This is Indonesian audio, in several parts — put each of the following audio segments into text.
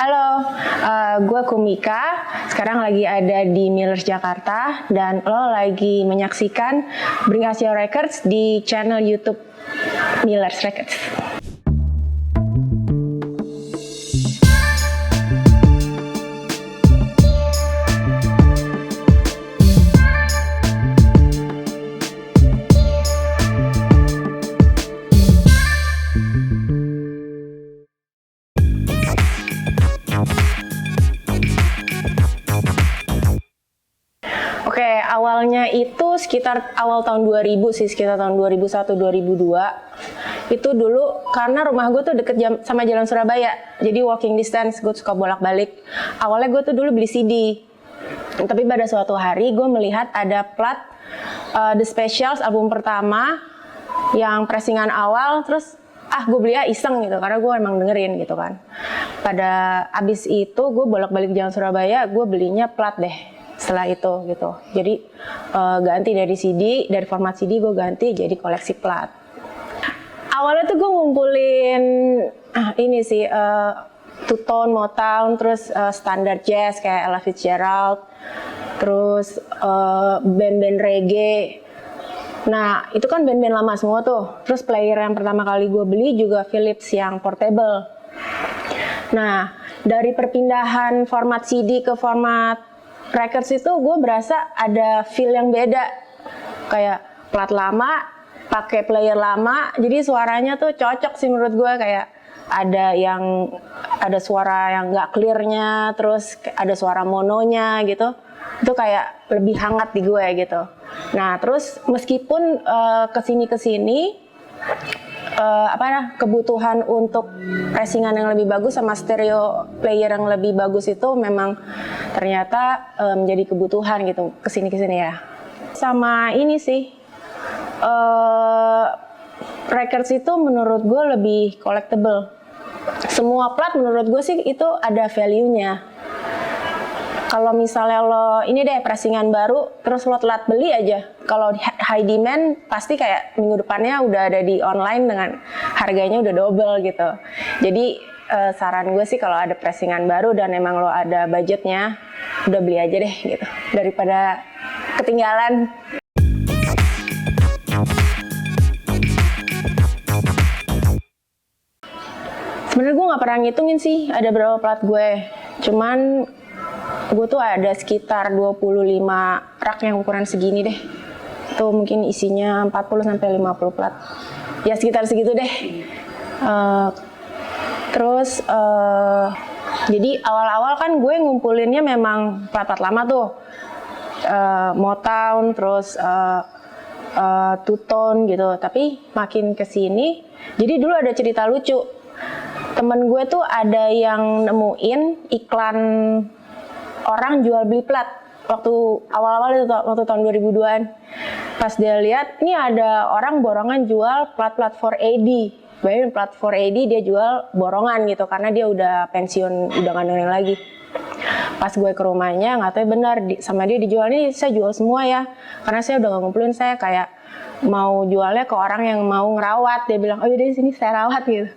Halo, gue Kumika. Sekarang lagi ada di Millers Jakarta dan lo lagi menyaksikan Bring Us Your Records di channel YouTube Millers Records. Oke, awalnya itu sekitar awal tahun 2000 sih, sekitar tahun 2001-2002. Itu dulu karena rumah gue tuh deket sama Jalan Surabaya, jadi walking distance, gue suka bolak-balik. Awalnya gue tuh dulu beli CD, tapi pada suatu hari gue melihat ada plat The Specials album pertama yang pressingan awal, terus gue beli iseng gitu, karena gue emang dengerin gitu kan. Pada abis itu gue bolak-balik Jalan Surabaya, gue belinya plat deh. Setelah itu gitu, jadi ganti dari CD, dari format CD gue ganti jadi koleksi plat. Awalnya tuh gue ngumpulin ini sih two-tone, Motown, terus standar jazz kayak Ella Fitzgerald, terus band-band reggae. Nah itu kan band-band lama semua tuh. Terus player yang pertama kali gue beli juga Philips yang portable. Nah dari perpindahan format CD ke format records itu gue berasa ada feel yang beda, kayak plat lama pakai player lama, jadi suaranya tuh cocok sih menurut gue. Kayak ada suara yang nggak clearnya, terus ada suara mononya gitu, itu kayak lebih hangat di gue gitu. Nah terus meskipun kesini kebutuhan untuk pressingan yang lebih bagus sama stereo player yang lebih bagus itu memang ternyata menjadi kebutuhan gitu kesini ya. Sama ini sih records itu menurut gue lebih collectible. Semua plat menurut gue sih itu ada value-nya. Kalau misalnya lo ini deh pressingan baru terus lo telat beli aja, kalau high demand pasti kayak minggu depannya udah ada di online dengan harganya udah double gitu. Jadi saran gue sih kalau ada pressingan baru dan emang lo ada budgetnya, udah beli aja deh gitu daripada ketinggalan. Sebenarnya gue nggak pernah ngitungin sih ada berapa plat gue, cuman gue tuh ada sekitar 25 rak yang ukuran segini deh. Itu mungkin isinya 40-50 plat. Ya sekitar segitu deh. Terus jadi awal-awal kan gue ngumpulinnya memang plat-plat lama tuh. Motown, terus two-tone gitu. Tapi makin kesini, jadi dulu ada cerita lucu. Temen gue tuh ada yang nemuin iklan orang jual beli plat waktu awal-awal itu, waktu tahun 2002-an. Pas dia lihat, ini ada orang borongan jual plat-plat 4AD. Bayangin plat 4AD dia jual borongan gitu, karena dia udah pensiun, udah gak dengerin lagi. Pas gue ke rumahnya, nggak tahu benar sama dia dijual, ini saya jual semua ya. Karena saya udah gak ngumpulin, saya kayak mau jualnya ke orang yang mau ngerawat. Dia bilang, oh yaudah sini saya rawat gitu.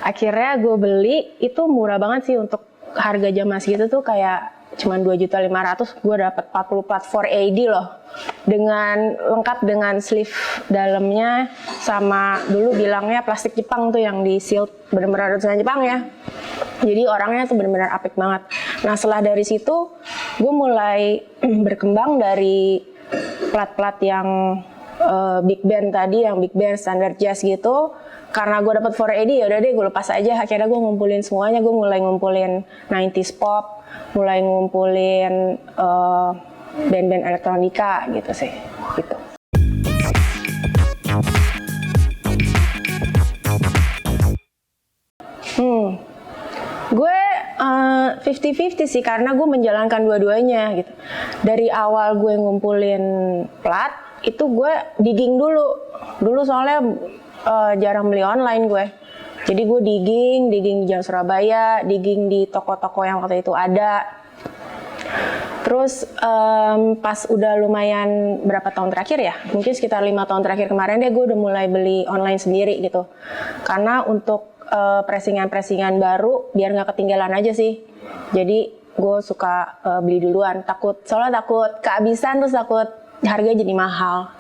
Akhirnya gue beli, itu murah banget sih untuk harga zaman segitu tuh, kayak cuman 2.500.000 gue dapat 40 plat 4AD loh, dengan lengkap dengan sleeve dalamnya, sama dulu bilangnya plastik Jepang tuh yang di seal, benar-benar tulisan Jepang ya. Jadi orangnya tuh benar-benar apik banget. Nah setelah dari situ gue mulai berkembang dari plat-plat yang big band tadi, yang big band standar jazz gitu. Karena gue dapat 4AD ya udah deh gue lepas aja. Akhirnya gue ngumpulin semuanya. Gue mulai ngumpulin 90s pop, mulai ngumpulin band-band elektronika gitu sih. Gitu. Gue 50-50 sih, karena gue menjalankan dua-duanya gitu. Dari awal gue ngumpulin plat, itu gue digging dulu. Dulu soalnya jarang beli online gue. Jadi gue digging di Jalan Surabaya, digging di toko-toko yang waktu itu ada. Terus pas udah lumayan berapa tahun terakhir ya, mungkin sekitar 5 tahun terakhir kemarin deh gue udah mulai beli online sendiri gitu. Karena untuk pressingan-pressingan baru biar nggak ketinggalan aja sih. Jadi gue suka beli duluan, soalnya takut kehabisan, terus takut harga jadi mahal.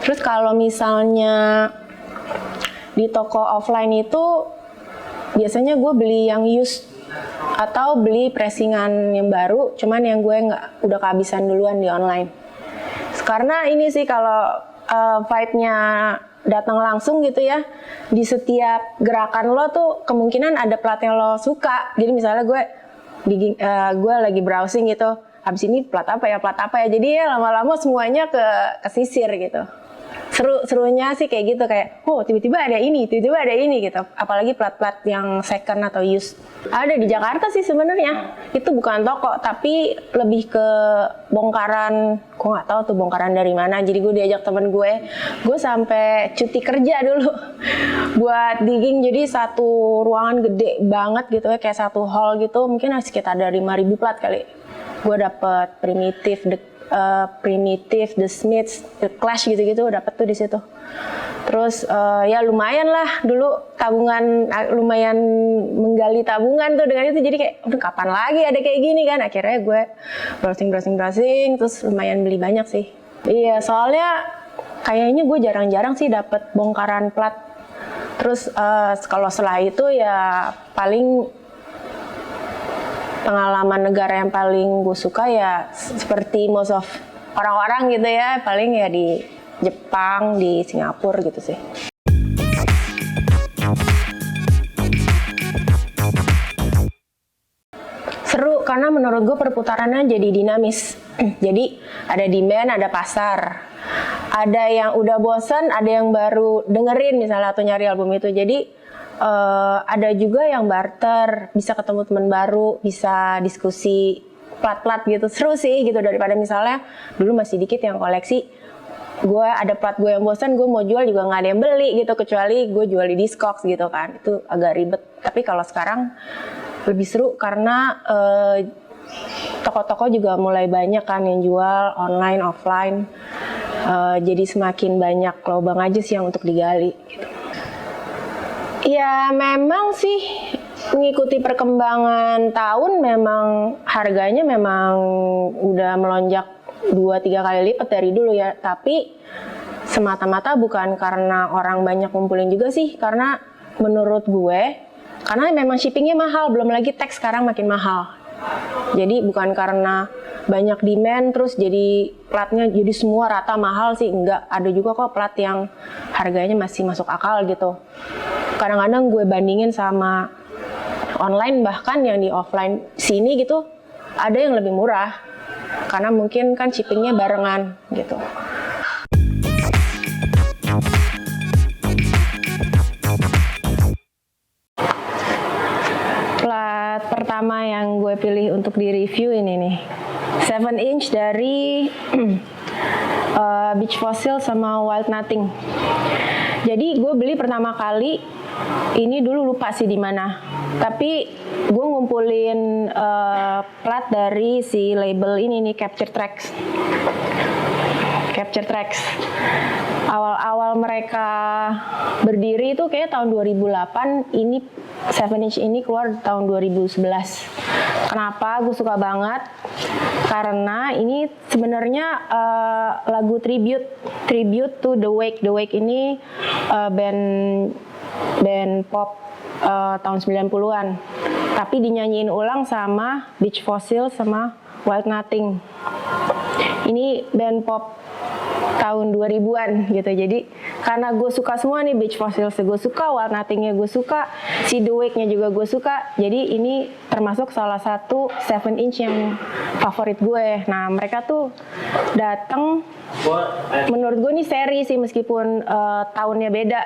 Terus kalau misalnya di toko offline itu biasanya gue beli yang used atau beli pressingan yang baru, cuman yang gue udah kehabisan duluan di online. Karena ini sih kalau vibe-nya datang langsung gitu ya, di setiap gerakan lo tuh kemungkinan ada plat yang lo suka. Jadi misalnya gue lagi browsing gitu, habis ini plat apa ya, jadi ya lama-lama semuanya kesisir gitu. Serunya sih kayak gitu, kayak tiba-tiba ada ini gitu. Apalagi plat-plat yang second atau used. Ada di Jakarta sih sebenarnya. Itu bukan toko, tapi lebih ke bongkaran. Gue nggak tahu tuh bongkaran dari mana. Jadi gue diajak temen gue sampai cuti kerja dulu buat digging. Jadi satu ruangan gede banget gitu ya, kayak satu hall gitu. Mungkin sekitar ada 5.000 plat kali. Gue dapet Primitive, The Smiths, The Clash gitu-gitu dapet tuh di situ. Terus ya lumayan lah dulu tabungan, lumayan menggali tabungan tuh dengan itu. Jadi kayak kapan lagi ada kayak gini kan. Akhirnya gue browsing terus lumayan beli banyak sih. Iya, soalnya kayaknya gue jarang-jarang sih dapet bongkaran plat. Terus kalau setelah itu ya paling pengalaman negara yang paling gue suka ya seperti most of orang-orang gitu ya, paling ya di Jepang, di Singapura gitu sih. Seru karena menurut gue perputarannya jadi dinamis. Jadi ada demand, ada pasar. Ada yang udah bosan, ada yang baru dengerin misalnya atau nyari album itu. Jadi ada juga yang barter, bisa ketemu teman baru, bisa diskusi plat-plat gitu. Seru sih gitu, daripada misalnya dulu masih dikit yang koleksi. Gue ada plat gue yang bosan, gue mau jual juga nggak ada yang beli gitu, kecuali gue jual di Discogs gitu kan. Itu agak ribet. Tapi kalau sekarang lebih seru karena toko-toko juga mulai banyak kan yang jual online, offline. Jadi semakin banyak lubang aja sih yang untuk digali gitu. Ya memang sih mengikuti perkembangan tahun, memang harganya memang udah melonjak 2-3 kali lipat dari dulu ya. Tapi semata-mata bukan karena orang banyak ngumpulin juga sih, karena menurut gue karena memang shippingnya mahal, belum lagi tax sekarang makin mahal. Jadi bukan karena banyak demand terus jadi platnya jadi semua rata mahal sih, enggak. Ada juga kok plat yang harganya masih masuk akal gitu. Kadang-kadang gue bandingin sama online, bahkan yang di offline sini gitu ada yang lebih murah karena mungkin kan shippingnya barengan gitu. Plat pertama yang gue pilih untuk di review ini nih, 7 inch dari Beach Fossil sama Wild Nothing. Jadi gue beli pertama kali ini dulu lupa sih di mana. Tapi gue ngumpulin plat dari si label ini nih, Capture Tracks. Awal-awal mereka berdiri itu kayak tahun 2008, ini 7 inch ini keluar tahun 2011. Kenapa gue suka banget? Karena ini sebenarnya lagu tribute to The Wake. The Wake ini band pop tahun 90-an. Tapi dinyanyiin ulang sama Beach Fossil sama Wild Nothing. Ini band pop tahun 2000-an gitu. Jadi karena gue suka semua nih, Beach Fossil gue suka, Wild Nothing-nya gue suka, si The Wake-nya juga gue suka. Jadi ini termasuk salah satu 7 inch yang favorit gue. Nah mereka tuh datang, menurut gue nih seri sih, meskipun tahunnya beda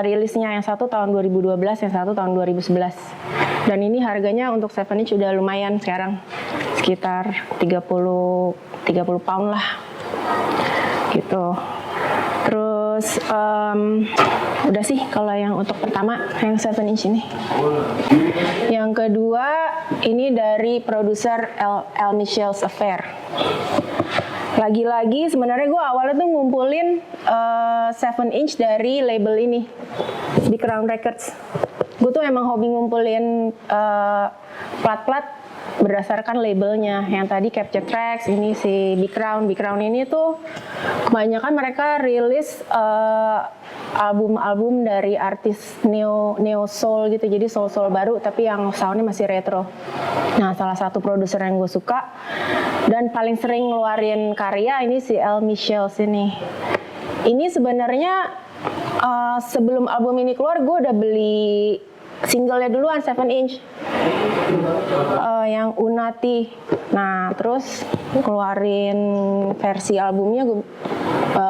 rilisnya, yang satu tahun 2012, yang satu tahun 2011. Dan ini harganya untuk 7 inch udah lumayan sekarang, sekitar 30 pound lah gitu. Terus udah sih kalau yang untuk pertama yang 7 inch ini. Yang kedua ini dari produser El Michel's Affair. Lagi-lagi sebenarnya gue awalnya tuh ngumpulin 7 inch dari label ini, Big Round Records. Gue tuh emang hobi ngumpulin plat-plat berdasarkan labelnya. Yang tadi Capture Tracks, ini si Big Crown. Big Crown ini tuh kebanyakan mereka rilis album-album dari artis neo soul gitu, jadi soul baru tapi yang soundnya masih retro. Nah, salah satu produser yang gue suka dan paling sering ngeluarin karya ini si El Michel sini. Ini sebenarnya sebelum album ini keluar gue udah beli singlenya duluan, 7 inch yang Unati. Nah, terus keluarin versi albumnya,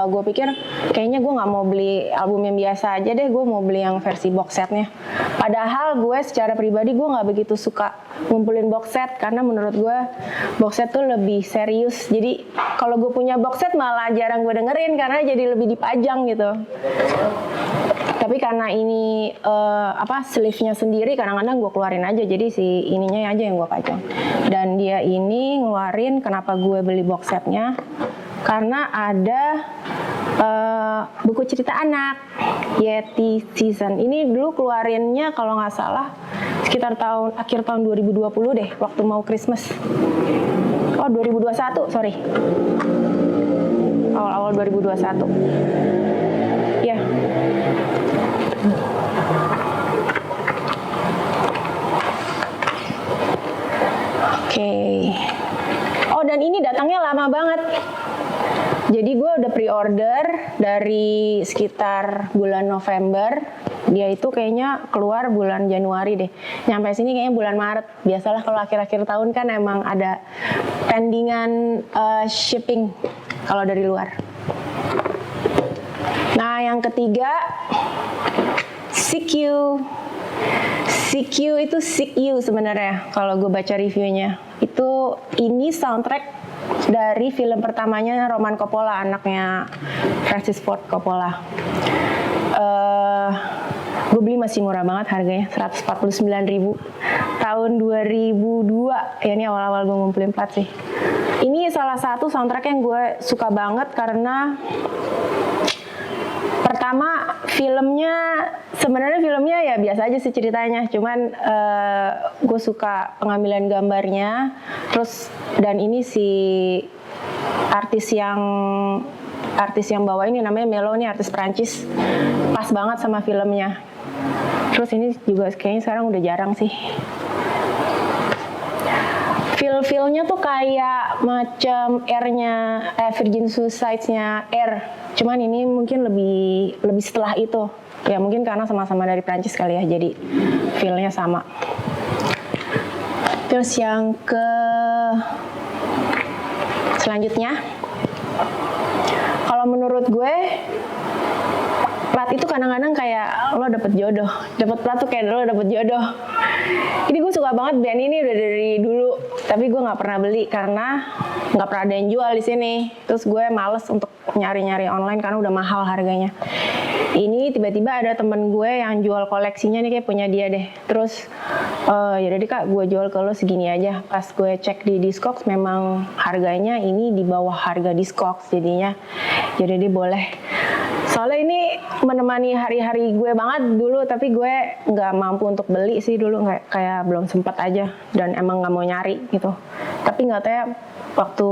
gue pikir kayaknya gue nggak mau beli album yang biasa aja deh, gue mau beli yang versi box setnya. Padahal gue secara pribadi gue nggak begitu suka ngumpulin box set, karena menurut gue box set tuh lebih serius. Jadi kalau gue punya box set malah jarang gue dengerin karena jadi lebih dipajang gitu. Tapi karena ini sleeve-nya sendiri, kadang-kadang gue keluarin aja, jadi si ininya aja yang gue pajang. Dan dia ini ngeluarin, kenapa gue beli box setnya, karena ada buku cerita anak Yeti Season. Ini dulu keluarinnya kalau nggak salah sekitar akhir tahun 2020 deh, waktu mau Christmas. 2021, sorry. Awal-awal 2021. Ya. Oke. Oh, dan ini datangnya lama banget. Jadi gue udah pre-order dari sekitar bulan November. Dia itu kayaknya keluar bulan Januari deh. Nyampe sini kayaknya bulan Maret. Biasalah kalau akhir-akhir tahun kan emang ada pendingan shipping kalau dari luar. Nah, yang ketiga, CQ. CQ itu Seek You sebenarnya kalau gue baca reviewnya. Ini soundtrack dari film pertamanya Roman Coppola, anaknya Francis Ford Coppola. Gue beli masih murah banget harganya, 149.000 tahun 2002. Ya, ini awal-awal gue ngumpulin plat sih. Ini salah satu soundtrack yang gue suka banget karena pertama sebenarnya filmnya ya biasa aja sih ceritanya, cuman gue suka pengambilan gambarnya, terus dan ini si artis yang bawa ini namanya Melo, nih artis Perancis, pas banget sama filmnya. Terus ini juga kayaknya sekarang udah jarang sih. Feel-nya tuh kayak macam Air-nya, Virgin Suicides-nya Air. Cuman ini mungkin lebih setelah itu. Ya mungkin karena sama-sama dari Prancis kali ya, jadi feel-nya sama. Terus yang selanjutnya, kalau menurut gue plat itu kadang-kadang kayak lo dapet jodoh. Dapet plat tuh kayak lo dapet jodoh. Ini gue suka banget band ini udah dari dulu, tapi gue nggak pernah beli karena nggak pernah ada yang jual di sini. Terus gue males untuk nyari-nyari online karena udah mahal harganya. Ini tiba-tiba ada temen gue yang jual koleksinya nih, kayak punya dia deh. Terus yaudah deh kak, gue jual ke lo segini aja. Pas gue cek di Discogs memang harganya ini di bawah harga Discogs, jadinya yaudah deh boleh. Soalnya ini menemani hari-hari gue banget dulu, tapi gue nggak mampu untuk beli sih dulu, kayak belum sempat aja dan emang nggak mau nyari gitu. Tapi nggak tahu ya, waktu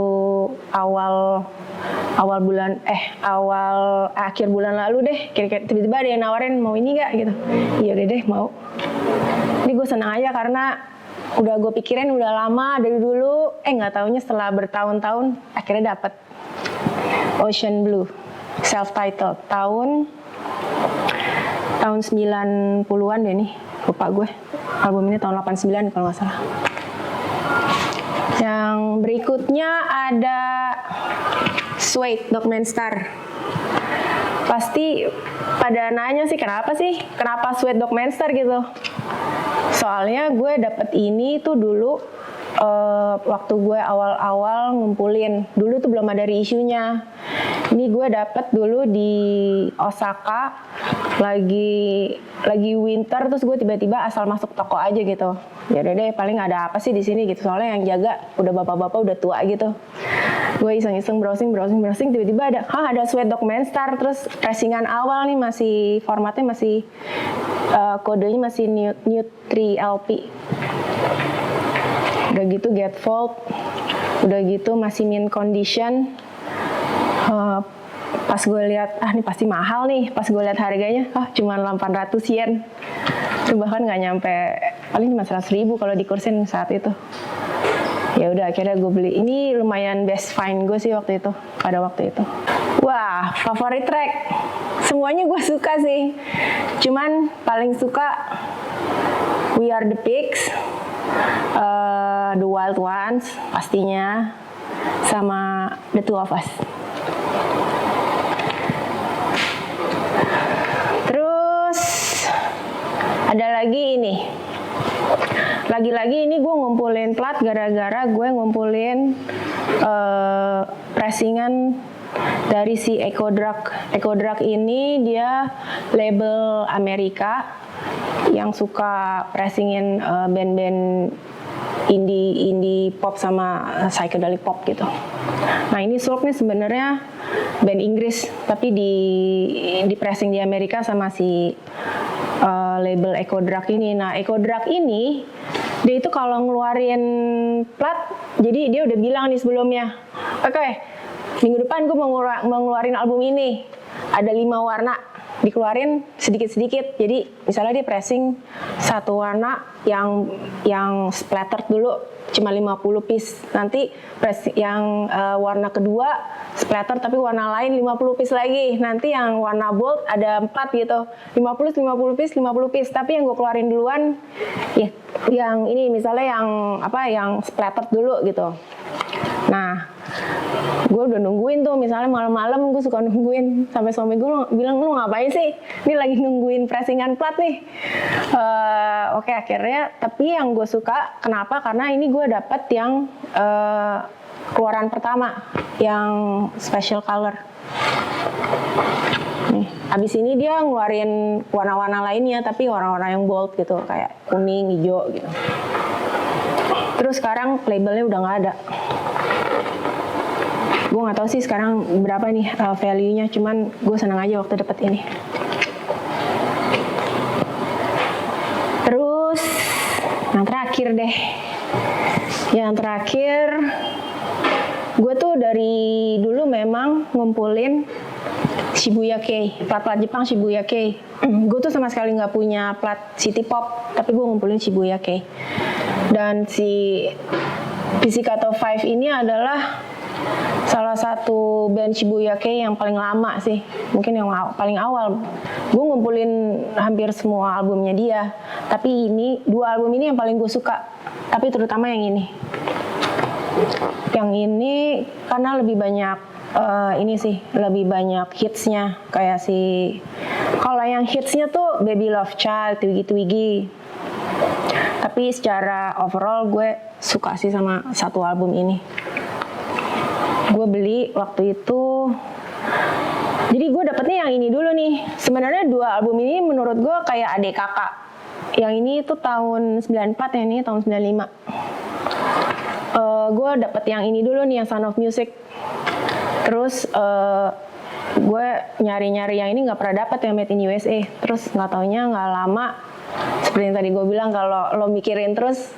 akhir bulan lalu deh, kira-kira tiba-tiba ada yang nawarin mau ini nggak gitu. Iya deh mau. Ini gue senang aja karena udah gue pikirin udah lama dari dulu, nggak taunya setelah bertahun-tahun akhirnya dapet Ocean Blue. Self-titled tahun 90-an deh nih, lupa gue. Album ini tahun 89 kalau nggak salah. Yang berikutnya ada Suede Dogman Star. Pasti pada nanya sih kenapa Suede Dogman Star gitu. Soalnya gue dapet ini tuh dulu waktu gue awal-awal ngumpulin. Dulu tuh belum ada reissue-nya. Ini gue dapet dulu di Osaka, lagi winter, terus gue tiba-tiba asal masuk toko aja gitu. Ya udah deh, paling ada apa sih di sini gitu. Soalnya yang jaga udah bapak-bapak udah tua gitu. Gue iseng-iseng browsing, tiba-tiba ada Suede Dogman Star. Terus pressingan awal nih formatnya masih kodenya masih New 3 LP. udah gitu gatefold, udah gitu masih mint condition. Pas gue lihat, ini pasti mahal nih. Pas gue lihat harganya, cuma 800 yen. Itu bahkan nggak nyampe, paling cuma 100.000 kalau dikursin saat itu. Ya udah akhirnya gue beli. Ini lumayan best find gue sih waktu itu, pada waktu itu. Wah, favorit track. Semuanya gue suka sih. Cuman paling suka We Are The Pigs, The Wild Ones pastinya, sama The Two of Us. Terus ada lagi ini. Lagi-lagi ini gue ngumpulin plat gara-gara gue ngumpulin pressingan dari si Echo Drug. Echo Drug ini dia label Amerika yang suka pressingin band-band indie pop sama psychedelic pop gitu. Nah ini Sulk nih sebenarnya band Inggris tapi di pressing di Amerika sama si label Echo Drug ini. Nah Echo Drug ini dia itu kalau ngeluarin plat, jadi dia udah bilang nih sebelumnya, oke, minggu depan gue mau ngeluarin album ini, ada 5 warna, dikeluarin sedikit-sedikit. Jadi misalnya dia pressing satu warna yang splattered dulu cuma 50 piece, nanti yang warna kedua splatter tapi warna lain 50 piece lagi, nanti yang warna bold ada 4 gitu, 50 piece, tapi yang gue keluarin duluan ya yang ini misalnya yang splatter dulu gitu. Nah gue udah nungguin tuh, misalnya malam-malam gue suka nungguin sampai suami gue bilang, lu ngapain sih, ini lagi nungguin pressingan plat nih. Oke, akhirnya tapi yang gue suka kenapa, karena ini gue dapet yang keluaran pertama yang special color nih. Abis ini dia ngeluarin warna-warna lainnya tapi warna-warna yang bold gitu, kayak kuning, hijau gitu. Terus sekarang labelnya udah nggak ada. Gue nggak tahu sih sekarang berapa nih value-nya, cuman gue senang aja waktu dapet ini. Terus yang terakhir deh, gue tuh dari dulu memang ngumpulin Shibuya Kei, plat-plat Jepang Shibuya Kei. Gue tuh sama sekali nggak punya plat City Pop, tapi gue ngumpulin Shibuya Kei. Dan si Pizzicato 5 ini adalah salah satu band Shibuya Kei yang paling lama sih, mungkin yang paling awal. Gue ngumpulin hampir semua albumnya dia, tapi ini 2 album ini yang paling gue suka, tapi terutama yang ini. Yang ini karena lebih banyak lebih banyak hitsnya, kayak kalau yang hitsnya tuh Baby Love Child, Twiggy Twiggy. Tapi secara overall gue suka sih sama satu album ini. Gue beli waktu itu, jadi gue dapetnya yang ini dulu nih. Sebenarnya 2 album ini menurut gue kayak adik kakak. Yang ini tuh tahun 94, yang ini tahun 95. Gue dapet yang ini dulu nih, yang Sound of Music. Terus gue nyari-nyari yang ini nggak pernah dapet, yang Made in USA. Terus nggak taunya nggak lama, seperti yang tadi gue bilang, kalau lo mikirin terus,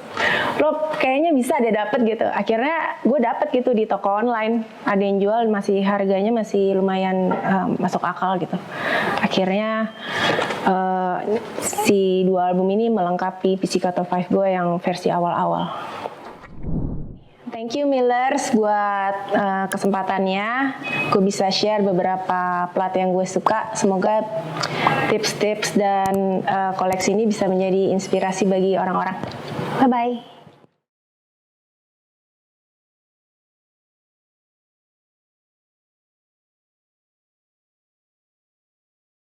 lo kayaknya bisa deh dapet gitu. Akhirnya gue dapet gitu di toko online, ada yang jual, masih harganya masih lumayan masuk akal gitu. Akhirnya si 2 album ini melengkapi Pizzicato 5 gue yang versi awal-awal. Thank you Millers buat kesempatannya. Gue bisa share beberapa plat yang gue suka. Semoga tips-tips dan koleksi ini bisa menjadi inspirasi bagi orang-orang. Bye-bye.